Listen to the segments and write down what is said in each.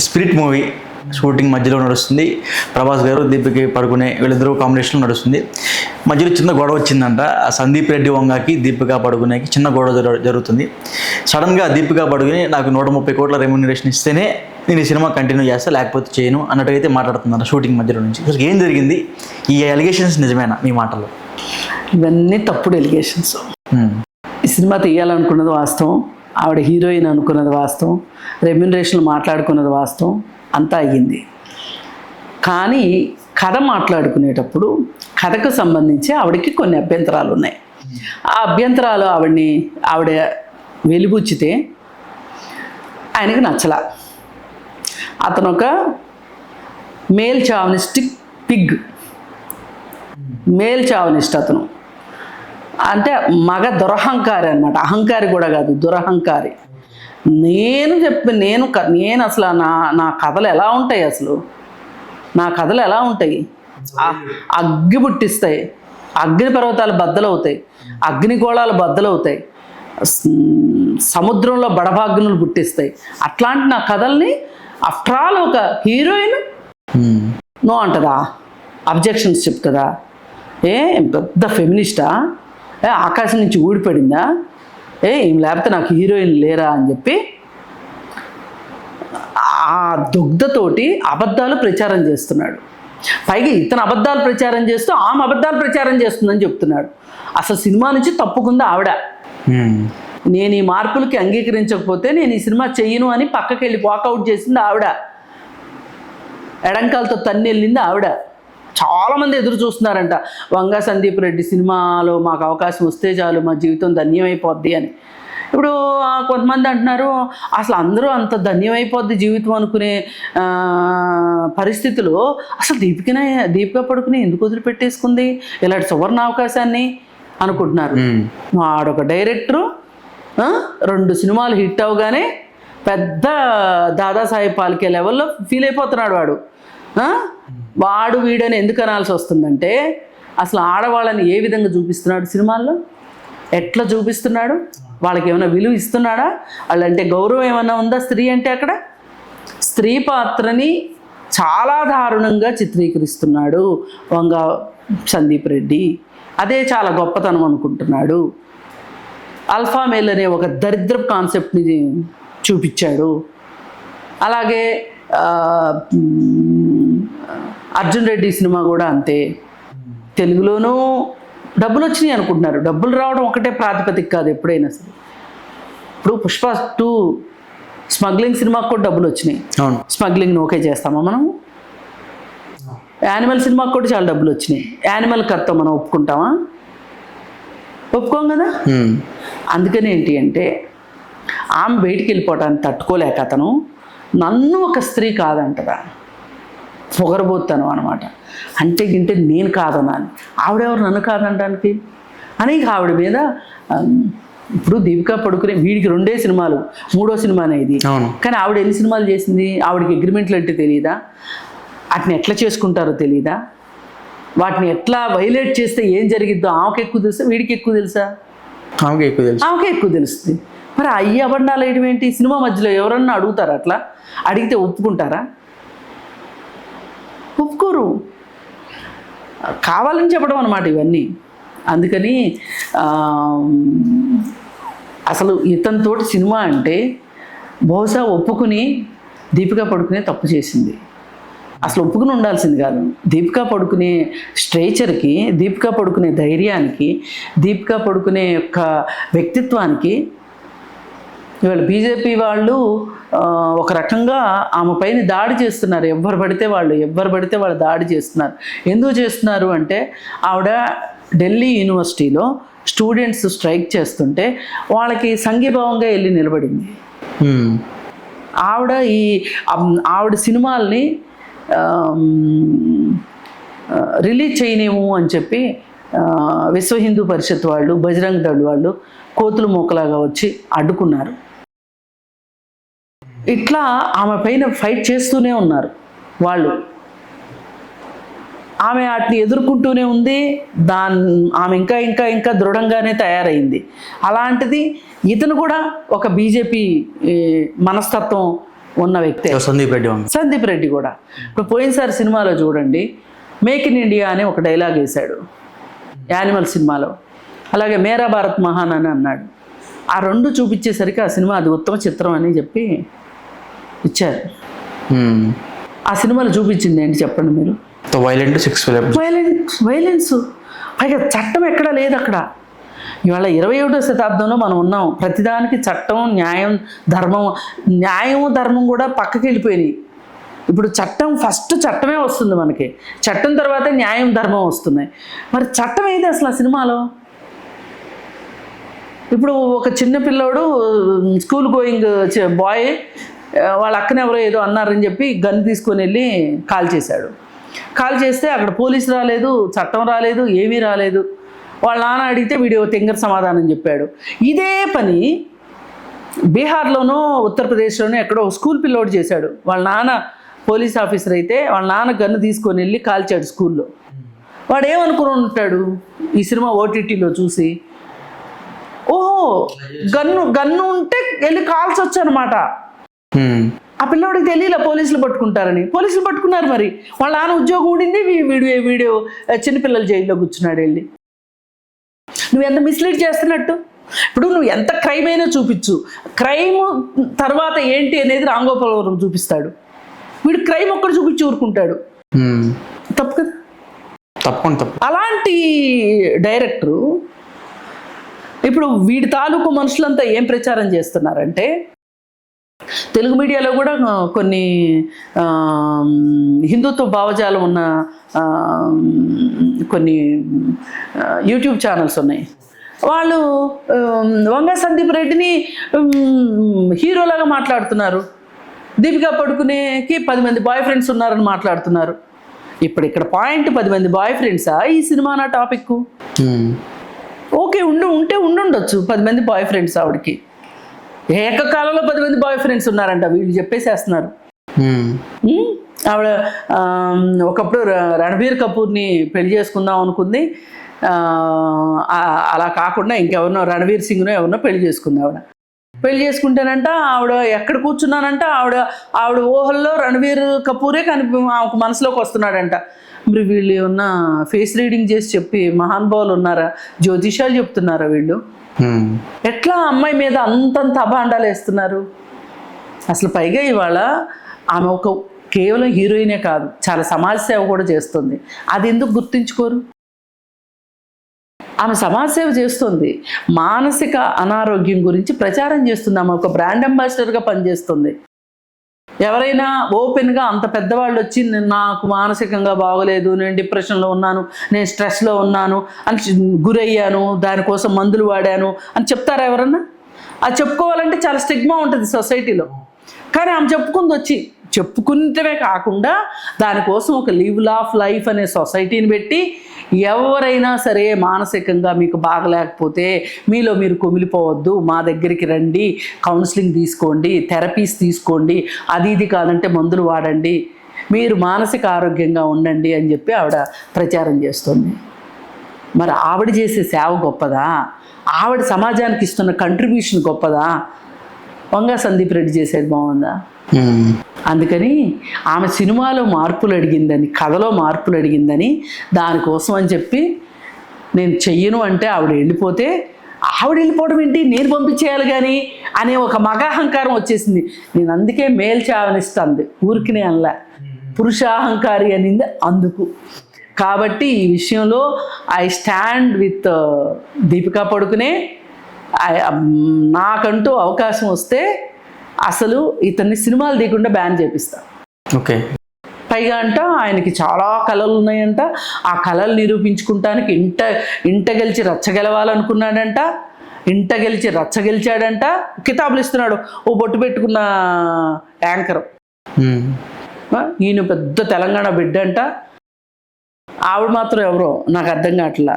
Spirit movie shooting మధ్యలో నడుస్తుంది. ప్రభాస్ గారు దీపిక పడుకునే వీళ్ళిద్దరూ కాంబినేషన్లో నడుస్తుంది. మధ్యలో చిన్న గొడవ వచ్చిందంట. ఆ సందీప్ రెడ్డి వంగకి దీపిక పడుకునేకి చిన్న గొడవ జరుగుతుంది. సడన్గా దీపిక పడుకుని నాకు 130 కోట్ల రెమ్యూనరేషన్ ఇస్తేనే నేను ఈ సినిమా కంటిన్యూ చేస్తా, లేకపోతే చేయను అన్నట్టుగా మాట్లాడుతున్నారు షూటింగ్ మధ్యలో నుంచి. అసలు ఏం జరిగింది? ఈ ఎలిగేషన్స్ నిజమేనా మీ మాటల్లో? ఇవన్నీ తప్పుడు ఎలిగేషన్స్. ఈ సినిమా తీయాలనుకున్నది వాస్తవం, ఆవిడ హీరోయిన్ అనుకున్నది వాస్తవం, రెమ్యూనరేషన్లు మాట్లాడుకున్నది వాస్తవం, అంతా అయ్యింది. కానీ కథ మాట్లాడుకునేటప్పుడు కథకు సంబంధించి ఆవిడకి కొన్ని అభ్యంతరాలు ఉన్నాయి. ఆ అభ్యంతరాలు ఆవిడ వెలిబుచ్చితే ఆయనకి నచ్చలా. అతను ఒక మేల్ చావనిస్టిక్ పిగ్, మేల్ చావనిస్ట్. అతను అంటే మగ దురహంకారి అనమాట. అహంకారి కూడా కాదు, దురహంకారి. నేను అసలు నా కథలు ఎలా ఉంటాయి? అసలు నా కథలు ఎలా ఉంటాయి? అగ్గి పుట్టిస్తాయి, అగ్ని పర్వతాలు బద్దలవుతాయి, అగ్నిగోళాలు బద్దలవుతాయి, సముద్రంలో బడబాగ్నులు పుట్టిస్తాయి. అట్లాంటి నా కథల్ని ఆఫ్టర్ ఆల్ ఒక హీరోయిన్ నో అంటదా? అబ్జెక్షన్స్ చెప్తుందా? పెద్ద ఫెమినిస్టా? ఆకాశం నుంచి ఊడిపడిందా? ఏం లేకపోతే నాకు హీరోయిన్ లేరా అని చెప్పి ఆ దుగ్ధతోటి అబద్ధాలు ప్రచారం చేస్తున్నాడు. పైగా ఇతను అబద్ధాలు ప్రచారం చేస్తూ ఆమె అబద్ధాలు ప్రచారం చేస్తుందని చెప్తున్నాడు. అసలు సినిమా నుంచి తప్పుకుంది ఆవిడ. నేను ఈ మార్పులకి అంగీకరించకపోతే నేను ఈ సినిమా చెయ్యను అని పక్కకి వెళ్ళి వాకౌట్ చేసింది ఆవిడ. ఎడంకాలతో తన్ని వెళ్ళింది ఆవిడ. చాలామంది ఎదురు చూస్తున్నారంట, వంగ సందీప్ రెడ్డి సినిమాలో మాకు అవకాశం వస్తే చాలు, మా జీవితం ధన్యమైపోద్ది అని. ఇప్పుడు కొంతమంది అంటున్నారు, అసలు అందరూ అంత ధన్యమైపోద్ది జీవితం అనుకునే పరిస్థితిలో అసలు దీపిక పడుకుని ఎందుకు వదిలిపెట్టేసుకుంది ఇలాంటి సువర్ణ అవకాశాన్ని అనుకుంటున్నారు. వాడొక డైరెక్టరు, 2 సినిమాలు హిట్ అవగానే పెద్ద దాదాసాహెబ్ ఫాల్కే లెవెల్లో ఫీల్ అయిపోతున్నాడు వాడు వీడని ఎందుకు అనాల్సి వస్తుందంటే, అసలు ఆడవాళ్ళని ఏ విధంగా చూపిస్తున్నాడు సినిమాల్లో, ఎట్లా చూపిస్తున్నాడు, వాళ్ళకి ఏమైనా విలువ ఇస్తున్నాడా, వాళ్ళంటే గౌరవం ఏమైనా ఉందా? స్త్రీ అంటే అక్కడ స్త్రీ పాత్రని చాలా దారుణంగా చిత్రీకరిస్తున్నాడు వంగ సందీప్ రెడ్డి. అదే చాలా గొప్పతనం అనుకుంటున్నాడు. ఆల్ఫా మేల్ అనే ఒక దరిద్రపు కాన్సెప్ట్ని చూపించాడు. అలాగే అర్జున్ రెడ్డి సినిమా కూడా అంతే. తెలుగులోనూ డబ్బులు వచ్చినాయి అనుకుంటున్నారు. డబ్బులు రావడం ఒకటే ప్రాతిపదిక కాదు ఎప్పుడైనా సరే. ఇప్పుడు పుష్ప 2 స్మగ్లింగ్ సినిమాకు కూడా డబ్బులు వచ్చినాయి. స్మగ్లింగ్ని ఓకే చేస్తామా మనం? యానిమల్ సినిమాకు కూడా చాలా డబ్బులు వచ్చినాయి. యానిమల్ కథతో మనం ఒప్పుకుంటామా? ఒప్పుకోం కదా. అందుకని ఏంటి అంటే, ఆమె బయటికి వెళ్ళిపోవటాన్ని తట్టుకోలేక అతను నన్ను ఒక స్త్రీ కాదంటదా, పొగరబోతాను అనమాట. అంటే నేను కాదన్నాను, ఆవిడెవరు నన్ను కాదంటానికి అని ఆవిడ మీద. ఇప్పుడు దీపిక పడుకునే వీడికి 2 సినిమాలు, 3వ సినిమానే ఇది. కానీ ఆవిడ ఎన్ని సినిమాలు చేసింది? ఆవిడకి అగ్రిమెంట్లు అంటే తెలియదా? వాటిని ఎట్లా చేసుకుంటారో తెలియదా? వాటిని ఎట్లా వైలేట్ చేస్తే ఏం జరిగిద్దో ఆమెకు ఎక్కువ తెలుసా, వీడికి ఎక్కువ తెలుసా? ఆమెకే ఎక్కువ తెలుస్తుంది. మరి అయ్యి అబండాలు వేయడం ఏంటి? సినిమా మధ్యలో ఎవరన్నా అడుగుతారా? అట్లా అడిగితే ఒప్పుకుంటారా? ఒప్పుకోరు. కావాలని చెప్పడం అన్నమాట ఇవన్నీ. అందుకని అసలు ఇతనితోటి సినిమా అంటే బహుశా ఒప్పుకుని దీపిక పడుకునే తప్పు చేసింది. అసలు ఒప్పుకుని ఉండాల్సింది కాదు. దీపిక పడుకునే స్ట్రేచర్కి, దీపిక పడుకునే ధైర్యానికి, దీపిక పడుకునే యొక్క వ్యక్తిత్వానికి ఇవాళ బీజేపీ వాళ్ళు ఒక రకంగా ఆమె పైన దాడి చేస్తున్నారు. ఎవ్వరు పడితే వాళ్ళు దాడి చేస్తున్నారు. ఎందుకు చేస్తున్నారు అంటే, ఆవిడ ఢిల్లీ యూనివర్సిటీలో స్టూడెంట్స్ స్ట్రైక్ చేస్తుంటే వాళ్ళకి సంఘీభావంగా వెళ్ళి నిలబడింది. ఆవిడ సినిమాల్ని రిలీజ్ చేయలేము అని చెప్పి విశ్వ హిందూ పరిషత్ వాళ్ళు, బజరంగ్ దళ్ వాళ్ళు కోతులు మోకలాగా వచ్చి అడ్డుకున్నారు. ఇట్లా ఆమె పైన ఫైట్ చేస్తూనే ఉన్నారు వాళ్ళు. ఆమె వాటిని ఎదుర్కొంటూనే ఉంది. ఆమె ఇంకా ఇంకా ఇంకా దృఢంగానే తయారైంది. అలాంటిది ఇతను కూడా ఒక బీజేపీ మనస్తత్వం ఉన్న వ్యక్తే సందీప్ రెడ్డి వంగ. సందీప్ రెడ్డి కూడా. ఇప్పుడు పోయినసారి సినిమాలో చూడండి, మేక్ ఇన్ ఇండియా అని ఒక డైలాగ్ వేశాడు యానిమల్ సినిమాలో. అలాగే మేరా భారత్ మహాన్ అని అన్నాడు. ఆ రెండు చూపించేసరికి ఆ సినిమా అది ఉత్తమ చిత్రం అని చెప్పి ఇచ్చారు. ఆ సినిమాలో చూపించింది ఏంటి చెప్పండి మీరు? వైలెన్స్. పైగా చట్టం ఎక్కడా లేదు అక్కడ. ఇవాళ 21వ శతాబ్దంలో మనం ఉన్నాం. ప్రతిదానికి చట్టం, న్యాయం, ధర్మం. న్యాయం ధర్మం కూడా పక్కకి వెళ్ళిపోయినాయి. ఇప్పుడు ఫస్ట్ చట్టమే వస్తుంది మనకి, చట్టం తర్వాత న్యాయం ధర్మం వస్తున్నాయి. మరి చట్టం ఏది అసలు ఆ సినిమాలో? ఇప్పుడు ఒక చిన్న పిల్లోడు స్కూల్ గోయింగ్ బాయ్ వాళ్ళ అక్కని ఎవరో ఏదో అన్నారని చెప్పి గన్ తీసుకొని వెళ్ళి కాల్ చేశాడు. కాల్ చేస్తే అక్కడ పోలీసు రాలేదు, చట్టం రాలేదు, ఏమీ రాలేదు. వాళ్ళ నాన్న అడిగితే వీడియో తెంగర సమాధానం చెప్పాడు. ఇదే పని బీహార్లోనూ ఉత్తరప్రదేశ్లోనూ ఎక్కడో స్కూల్ పిల్లోడు చేశాడు. వాళ్ళ నాన్న పోలీస్ ఆఫీసర్ అయితే వాళ్ళ నాన్న గన్ను తీసుకొని వెళ్ళి కాల్చాడు స్కూల్లో. వాడు ఏమనుకుని ఉంటాడు ఈ సినిమా ఓటీటీలో చూసి? ఓహో, గన్ను ఉంటే వెళ్ళి కాల్స్ వచ్చనమాట. ఆ పిల్లోడికి తెలియలే పోలీసులు పట్టుకుంటారని. పోలీసులు పట్టుకున్నారు. మరి వాళ్ళ నాన్న ఉద్యోగం ఉండింది, వీడియో చిన్నపిల్లల జైల్లో కూర్చున్నాడు వెళ్ళి. నువ్వు ఎంత మిస్లీడ్ చేస్తున్నట్టు. ఇప్పుడు నువ్వు ఎంత క్రైమ్ అయినా చూపించు, క్రైమ్ తర్వాత ఏంటి అనేది రాంగోపాలవరం చూపిస్తాడు. వీడు క్రైమ్ ఒక్కడు చూపించి ఊరుకుంటాడు. తప్పు కదా? తప్పు. అలాంటి డైరెక్టరు ఇప్పుడు వీడి తాలూకు మనుషులంతా ఏం ప్రచారం చేస్తున్నారంటే, తెలుగు మీడియాలో కూడా కొన్ని హిందుత్వ భావజాలం ఉన్న కొన్ని యూట్యూబ్ ఛానల్స్ ఉన్నాయి. వాళ్ళు వంగ సందీప్ రెడ్డిని హీరోలాగా మాట్లాడుతున్నారు. దీపికా పడుకునేకి 10 మంది బాయ్ ఫ్రెండ్స్ ఉన్నారని మాట్లాడుతున్నారు. ఇప్పుడు ఇక్కడ పాయింట్ 10 మంది బాయ్ ఫ్రెండ్సా ఈ సినిమా నా టాపిక్? ఓకే, ఉండుండొచ్చు 10 మంది బాయ్ ఫ్రెండ్స్. ఆవిడకి ఏకకాలంలో 10 మంది బాయ్ ఫ్రెండ్స్ ఉన్నారంట, వీళ్ళు చెప్పేసేస్తున్నారు. ఆవిడ ఒకప్పుడు రణబీర్ కపూర్ని పెళ్లి చేసుకుందాం అనుకుంది. అలా కాకుండా ఇంకెవరినో రణవీర్ సింగ్నో ఎవరినో పెళ్లి చేసుకుంది. పెళ్లి చేసుకుంటేనంట ఆవిడ ఎక్కడ కూర్చున్నానంట ఆవిడ ఊహల్లో రణవీర్ కపూరే ఆమెకు మనసులోకి వస్తున్నాడంట. మరి వీళ్ళు ఏమన్నా ఫేస్ రీడింగ్ చేసి చెప్పి మహానుభావులు ఉన్నారా? జ్యోతిషాలు చెప్తున్నారా వీళ్ళు? ఎట్లా అమ్మాయి మీద అంతంత అభాండాలు వేస్తున్నారు అసలు? పైగా ఇవాళ ఆమె కేవలం హీరోయినే కాదు, చాలా సమాజ సేవ కూడా చేస్తుంది. అది ఎందుకు గుర్తించుకోరు? ఆమె సమాజ సేవ చేస్తుంది, మానసిక అనారోగ్యం గురించి ప్రచారం చేస్తుంది. ఆమె ఒక బ్రాండ్ అంబాసిడర్గా పనిచేస్తుంది. ఎవరైనా ఓపెన్గా అంత పెద్దవాళ్ళు వచ్చి నాకు మానసికంగా బాగోలేదు, నేను డిప్రెషన్లో ఉన్నాను, నేను స్ట్రెస్లో ఉన్నాను అని గురయ్యాను, దానికోసం మందులు వాడాను అని చెప్తారా ఎవరన్నా? అది చెప్పుకోవాలంటే చాలా స్టిగ్మా ఉంటుంది సొసైటీలో. కానీ ఆమె చెప్పుకుంటమే కాకుండా దానికోసం ఒక లివ్ ఆఫ్ లైఫ్ అనే సొసైటీని పెట్టి, ఎవరైనా సరే మానసికంగా మీకు బాగలేకపోతే మీలో మీరు కుమిలిపోవద్దు, మా దగ్గరికి రండి, కౌన్సిలింగ్ తీసుకోండి, థెరపీస్ తీసుకోండి, ఇది కాదంటే మందులు వాడండి, మీరు మానసిక ఆరోగ్యంగా ఉండండి అని చెప్పి ఆవిడ ప్రచారం చేస్తుంది. మరి ఆవిడ చేసే సేవ గొప్పదా? ఆవిడ సమాజానికి ఇస్తున్న కంట్రిబ్యూషన్ గొప్పదా? వంగ సందీప్ రెడ్డి చేసేది బాగుందా? అందుకని ఆమె సినిమాలో మార్పులు అడిగిందని, కథలో మార్పులు అడిగిందని, దానికోసం అని చెప్పి నేను చెయ్యను అంటే ఆవిడ వెళ్ళిపోవడం ఏంటి, నేను పంపించేయాలి కానీ అనే ఒక మగాహంకారం వచ్చేసింది. నేను అందుకే మేల్ చావనిస్తుంది, ఊరికినే అనలా, పురుషాహంకారి అనింది అందుకు. కాబట్టి ఈ విషయంలో ఐ స్టాండ్ విత్ దీపికా పడుకునే. నాకంటూ అవకాశం వస్తే అసలు ఇతన్ని సినిమాలు తీయకుండా బ్యాన్ చేపిస్తా. ఓకే. పైగా ఆయనకి చాలా కళలు ఉన్నాయంట. ఆ కళలు నిరూపించుకుంటానికి ఇంట గెలిచి రచ్చగెలవాలనుకున్నాడంట. ఇంట గెలిచి రచ్చగెలిచాడంట. కితాబులు ఇస్తున్నాడు ఓ బొట్టు పెట్టుకున్న యాంకర్. ఈయన పెద్ద తెలంగాణ బిడ్డ అంట. ఆవిడ మాత్రం ఎవరో నాకు అర్థం కావట్లా.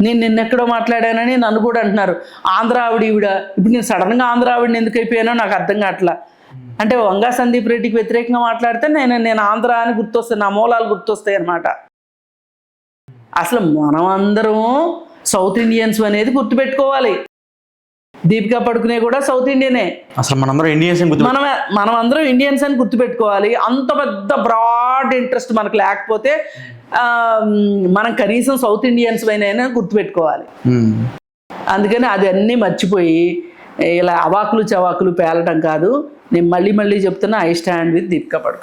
నేను నిన్నెక్కడో మాట్లాడానని నన్ను కూడా అంటున్నారు ఆంధ్ర ఈవిడ. ఇప్పుడు నేను సడన్గా ఆంధ్ర ఆవిడని ఎందుకు అయిపోయానో నాకు అర్థం కావట్లా. అంటే వంగ సందీప్ రెడ్డికి వ్యతిరేకంగా మాట్లాడితే నేను ఆంధ్ర అని గుర్తొస్తాయి, నా మూలాలు గుర్తొస్తాయి అన్నమాట. అసలు మనం అందరం సౌత్ ఇండియన్స్ అనేది గుర్తుపెట్టుకోవాలి. దీపికా పడుకునే కూడా సౌత్ ఇండియనే. అసలు మనందరం ఇండియన్స్ గుర్తు. మనం అందరం ఇండియన్స్ అని గుర్తుపెట్టుకోవాలి. అంత పెద్ద బ్రాడ్ ఇంట్రెస్ట్ మనకు లేకపోతే మనం కనీసం సౌత్ ఇండియన్స్ అయినా గుర్తుపెట్టుకోవాలి. అందుకని అది అన్నీ మర్చిపోయి ఇలా అవాకులు చవాకులు పేలటం కాదు. నేను మళ్ళీ చెప్తున్నా, ఐ స్టాండ్ విత్ దీపికా పడుకునే.